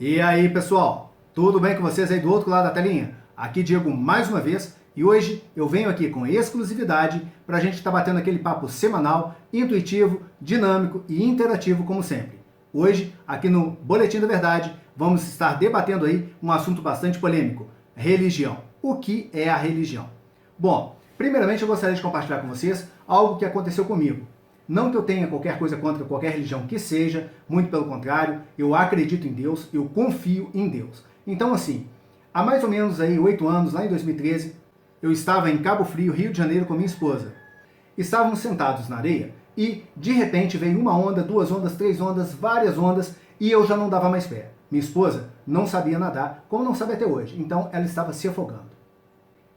E aí, pessoal? Tudo bem com vocês aí do outro lado da telinha? Aqui Diego mais uma vez e hoje eu venho aqui com exclusividade para a gente estar batendo aquele papo semanal, intuitivo, dinâmico e interativo como sempre. Hoje, aqui no Boletim da Verdade, vamos estar debatendo aí um assunto bastante polêmico: religião. O que é a religião? Bom, primeiramente eu gostaria de compartilhar com vocês algo que aconteceu comigo. Não que eu tenha qualquer coisa contra qualquer religião que seja, muito pelo contrário, eu acredito em Deus, eu confio em Deus. Então assim, há mais ou menos aí 8 anos, lá em 2013, eu estava em Cabo Frio, Rio de Janeiro, com minha esposa. Estávamos sentados na areia e, de repente, veio uma onda, 2 ondas, 3 ondas, várias ondas e eu já não dava mais pé. Minha esposa não sabia nadar, como não sabe até hoje, então ela estava se afogando.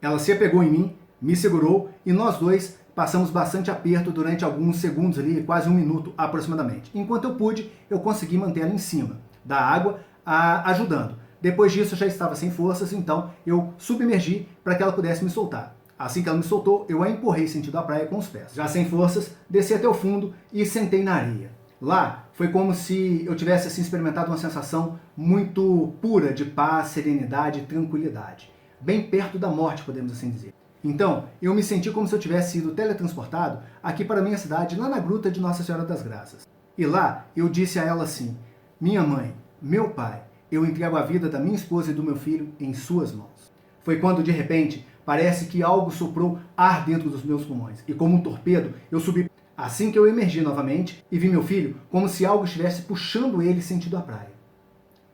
Ela se apegou em mim, me segurou e nós dois passamos bastante aperto durante alguns segundos ali, quase 1 minuto aproximadamente. Enquanto eu pude, eu consegui manter ela em cima da água, ajudando. Depois disso eu já estava sem forças, então eu submergi para que ela pudesse me soltar. Assim que ela me soltou, eu a empurrei sentido a praia com os pés. Já sem forças, desci até o fundo e sentei na areia. Lá foi como se eu tivesse assim, experimentado uma sensação muito pura de paz, serenidade e tranquilidade. Bem perto da morte, podemos assim dizer. Então, eu me senti como se eu tivesse sido teletransportado aqui para a minha cidade, lá na gruta de Nossa Senhora das Graças. E lá eu disse a ela assim: minha mãe, meu pai, eu entrego a vida da minha esposa e do meu filho em suas mãos. Foi quando, de repente, parece que algo soprou ar dentro dos meus pulmões. E como um torpedo, eu subi. Assim que eu emergi novamente e vi meu filho, como se algo estivesse puxando ele sentido a praia.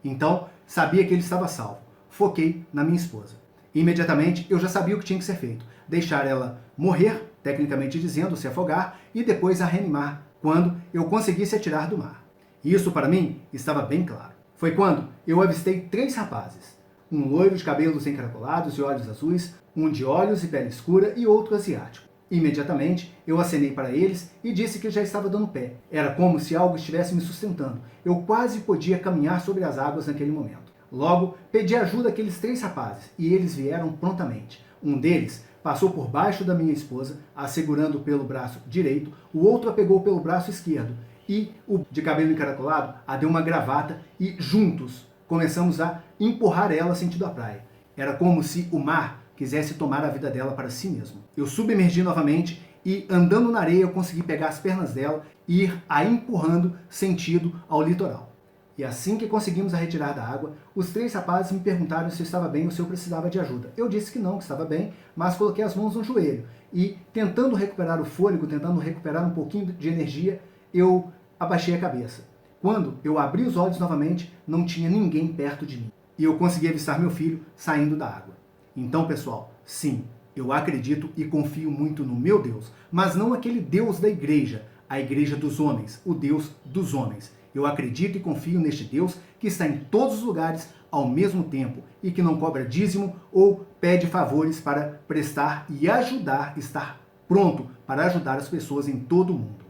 Então, sabia que ele estava salvo. Foquei na minha esposa. Imediatamente, eu já sabia o que tinha que ser feito. Deixar ela morrer, tecnicamente dizendo, se afogar, e depois a reanimar, quando eu conseguisse a tirar do mar. Isso, para mim, estava bem claro. Foi quando eu avistei 3 rapazes. Um loiro de cabelos encaracolados e olhos azuis, um de olhos e pele escura e outro asiático. Imediatamente, eu acenei para eles e disse que já estava dando pé. Era como se algo estivesse me sustentando. Eu quase podia caminhar sobre as águas naquele momento. Logo, pedi ajuda àqueles 3 rapazes e eles vieram prontamente. Um deles passou por baixo da minha esposa, a segurando pelo braço direito, o outro a pegou pelo braço esquerdo e o de cabelo encaracolado a deu uma gravata e juntos começamos a empurrar ela sentido a praia. Era como se o mar quisesse tomar a vida dela para si mesmo. Eu submergi novamente e, andando na areia, eu consegui pegar as pernas dela e ir a empurrando sentido ao litoral. E assim que conseguimos a retirar da água, os 3 rapazes me perguntaram se eu estava bem ou se eu precisava de ajuda. Eu disse que não, que estava bem, mas coloquei as mãos no joelho e, tentando recuperar o fôlego, tentando recuperar um pouquinho de energia, eu abaixei a cabeça. Quando eu abri os olhos novamente, não tinha ninguém perto de mim. E eu consegui avistar meu filho saindo da água. Então, pessoal, sim, eu acredito e confio muito no meu Deus, mas não aquele Deus da igreja, a igreja dos homens, o Deus dos homens. Eu acredito e confio neste Deus que está em todos os lugares ao mesmo tempo e que não cobra dízimo ou pede favores para prestar e ajudar, estar pronto para ajudar as pessoas em todo o mundo.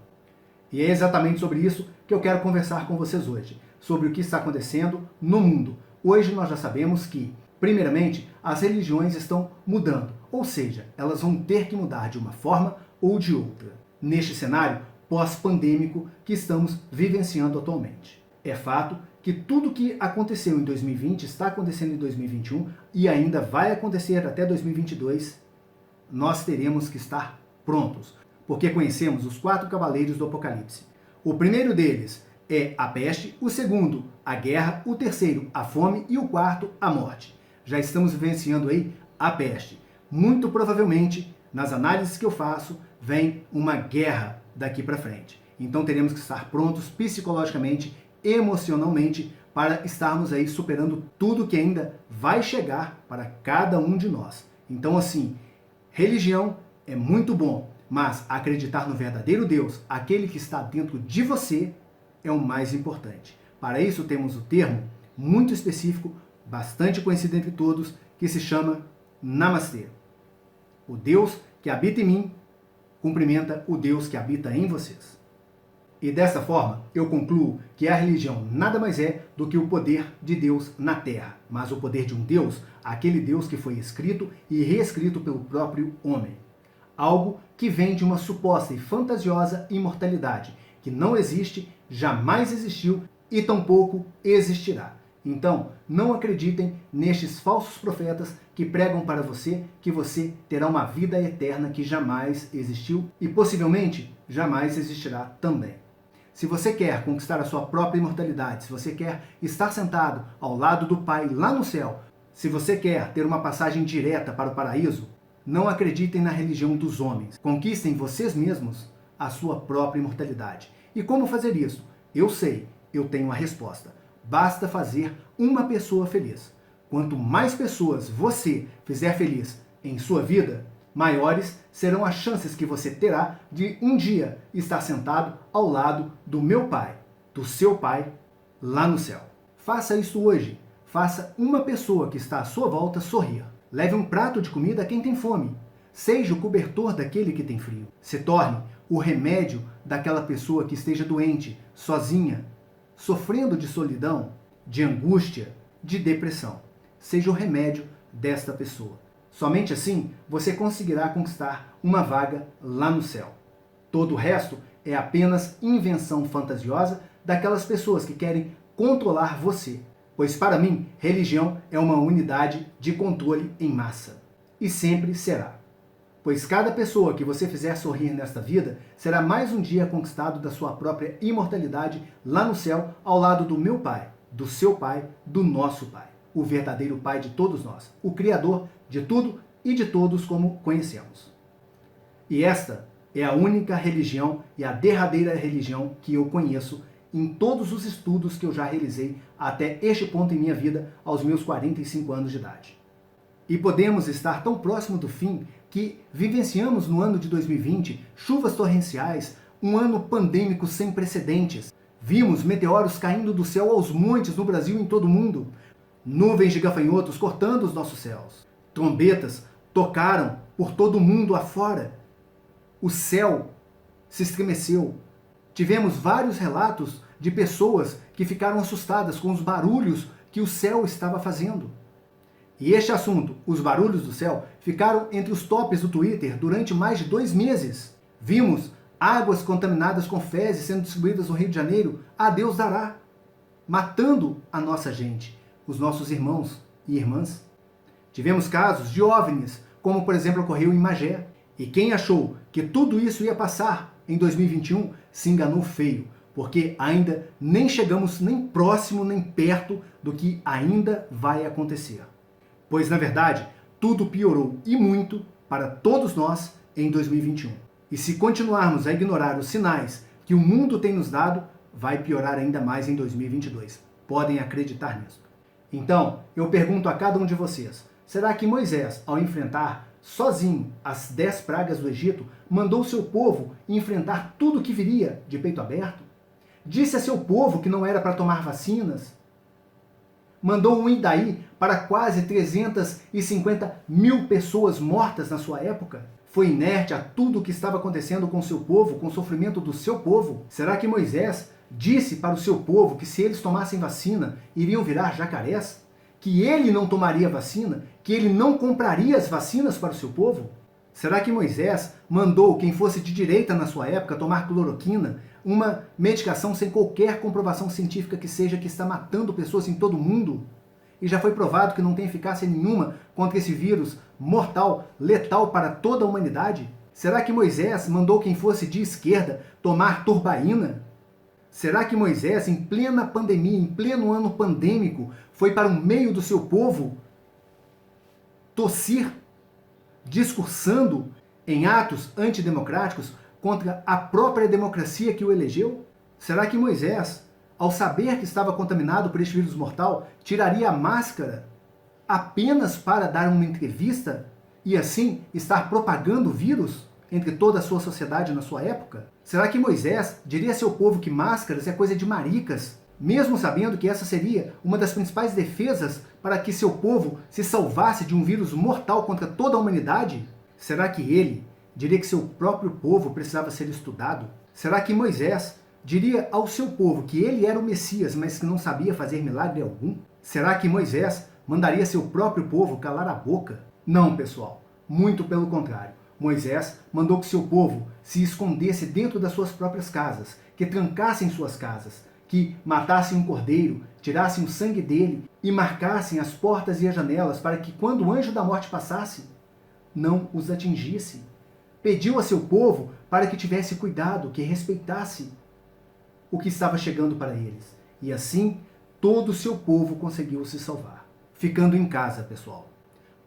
E é exatamente sobre isso que eu quero conversar com vocês hoje, sobre o que está acontecendo no mundo. Hoje nós já sabemos que, primeiramente, as religiões estão mudando, ou seja, elas vão ter que mudar de uma forma ou de outra. Neste cenário pós-pandêmico que estamos vivenciando atualmente. É fato que tudo que aconteceu em 2020 está acontecendo em 2021 e ainda vai acontecer até 2022. Nós teremos que estar prontos, porque conhecemos os 4 cavaleiros do Apocalipse. O primeiro deles é a peste, o segundo, a guerra, o terceiro, a fome e o quarto, a morte. Já estamos vivenciando aí a peste. Muito provavelmente, nas análises que eu faço, vem uma guerra daqui para frente. Então teremos que estar prontos psicologicamente, emocionalmente, para estarmos aí superando tudo que ainda vai chegar para cada um de nós. Então assim, religião é muito bom, mas acreditar no verdadeiro Deus, aquele que está dentro de você, é o mais importante. Para isso temos o termo muito específico, bastante conhecido entre todos, que se chama Namastê. O Deus que habita em mim cumprimenta o Deus que habita em vocês. E dessa forma, eu concluo que a religião nada mais é do que o poder de Deus na Terra, mas o poder de um Deus, aquele Deus que foi escrito e reescrito pelo próprio homem. Algo que vem de uma suposta e fantasiosa imortalidade, que não existe, jamais existiu e tampouco existirá. Então, não acreditem nestes falsos profetas que pregam para você que você terá uma vida eterna que jamais existiu e possivelmente jamais existirá também. Se você quer conquistar a sua própria imortalidade, se você quer estar sentado ao lado do Pai lá no céu, se você quer ter uma passagem direta para o paraíso, não acreditem na religião dos homens. Conquistem vocês mesmos a sua própria imortalidade. E como fazer isso? Eu sei, eu tenho a resposta. Basta fazer uma pessoa feliz. Quanto mais pessoas você fizer feliz em sua vida, maiores serão as chances que você terá de um dia estar sentado ao lado do meu Pai, do seu Pai, lá no céu. Faça isso hoje. Faça uma pessoa que está à sua volta sorrir. Leve um prato de comida a quem tem fome. Seja o cobertor daquele que tem frio. Se torne o remédio daquela pessoa que esteja doente, sozinha, sofrendo de solidão, de angústia, de depressão. Seja o remédio desta pessoa. Somente assim você conseguirá conquistar uma vaga lá no céu. Todo o resto é apenas invenção fantasiosa daquelas pessoas que querem controlar você. Pois para mim, religião é uma unidade de controle em massa. E sempre será. Pois cada pessoa que você fizer sorrir nesta vida será mais um dia conquistado da sua própria imortalidade lá no céu, ao lado do meu Pai, do seu Pai, do nosso Pai. O verdadeiro Pai de todos nós, o Criador de tudo e de todos como conhecemos. E esta é a única religião e a derradeira religião que eu conheço em todos os estudos que eu já realizei até este ponto em minha vida, aos meus 45 anos de idade. E podemos estar tão próximo do fim que vivenciamos no ano de 2020 chuvas torrenciais, um ano pandêmico sem precedentes. Vimos meteoros caindo do céu aos montes no Brasil e em todo o mundo. Nuvens de gafanhotos cortando os nossos céus. Trombetas tocaram por todo o mundo afora. O céu se estremeceu. Tivemos vários relatos de pessoas que ficaram assustadas com os barulhos que o céu estava fazendo. E este assunto, os barulhos do céu, ficaram entre os tops do Twitter durante mais de 2 meses. Vimos águas contaminadas com fezes sendo distribuídas no Rio de Janeiro, a Deus dará, matando a nossa gente, os nossos irmãos e irmãs. Tivemos casos de OVNIs, como por exemplo ocorreu em Magé. E quem achou que tudo isso ia passar em 2021 se enganou feio, porque ainda nem chegamos nem próximo nem perto do que ainda vai acontecer. Pois, na verdade, tudo piorou e muito para todos nós em 2021. E se continuarmos a ignorar os sinais que o mundo tem nos dado, vai piorar ainda mais em 2022. Podem acreditar nisso. Então, eu pergunto a cada um de vocês, será que Moisés, ao enfrentar sozinho as 10 pragas do Egito, mandou seu povo enfrentar tudo o que viria de peito aberto? Disse a seu povo que não era para tomar vacinas? Mandou um Idaí para quase 350 mil pessoas mortas na sua época? Foi inerte a tudo o que estava acontecendo com seu povo, com o sofrimento do seu povo? Será que Moisés disse para o seu povo que se eles tomassem vacina, iriam virar jacarés? Que ele não tomaria vacina? Que ele não compraria as vacinas para o seu povo? Será que Moisés mandou quem fosse de direita na sua época tomar cloroquina, uma medicação sem qualquer comprovação científica que seja, que está matando pessoas em todo o mundo? E já foi provado que não tem eficácia nenhuma contra esse vírus mortal, letal para toda a humanidade? Será que Moisés mandou quem fosse de esquerda tomar turbaína? Será que Moisés, em plena pandemia, em pleno ano pandêmico, foi para o meio do seu povo tossir, discursando em atos antidemocráticos contra a própria democracia que o elegeu? Será que Moisés, ao saber que estava contaminado por este vírus mortal, tiraria a máscara apenas para dar uma entrevista e assim estar propagando o vírus entre toda a sua sociedade na sua época? Será que Moisés diria a seu povo que máscaras é coisa de maricas, mesmo sabendo que essa seria uma das principais defesas para que seu povo se salvasse de um vírus mortal contra toda a humanidade? Será que ele diria que seu próprio povo precisava ser estudado? Será que Moisés diria ao seu povo que ele era o Messias, mas que não sabia fazer milagre algum? Será que Moisés mandaria seu próprio povo calar a boca? Não, pessoal. Muito pelo contrário. Moisés mandou que seu povo se escondesse dentro das suas próprias casas, que trancassem suas casas, que matassem um cordeiro, tirassem o sangue dele e marcassem as portas e as janelas para que quando o anjo da morte passasse, não os atingisse. Pediu a seu povo para que tivesse cuidado, que respeitasse o que estava chegando para eles. E assim, todo o seu povo conseguiu se salvar. Ficando em casa, pessoal,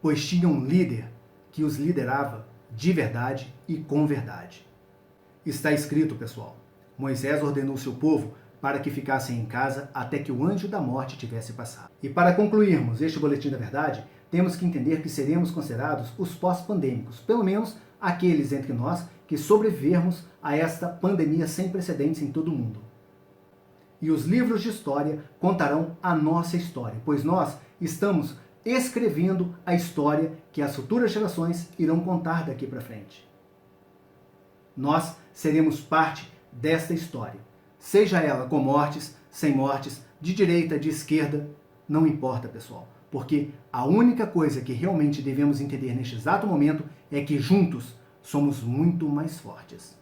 pois tinha um líder que os liderava de verdade e com verdade. Está escrito, pessoal, Moisés ordenou seu povo para que ficassem em casa até que o anjo da morte tivesse passado. E para concluirmos este boletim da verdade, temos que entender que seremos considerados os pós-pandêmicos, pelo menos aqueles entre nós que sobrevivermos a esta pandemia sem precedentes em todo o mundo. E os livros de história contarão a nossa história, pois nós estamos escrevendo a história que as futuras gerações irão contar daqui para frente. Nós seremos parte desta história, seja ela com mortes, sem mortes, de direita, de esquerda, não importa, pessoal, porque a única coisa que realmente devemos entender neste exato momento é que juntos somos muito mais fortes.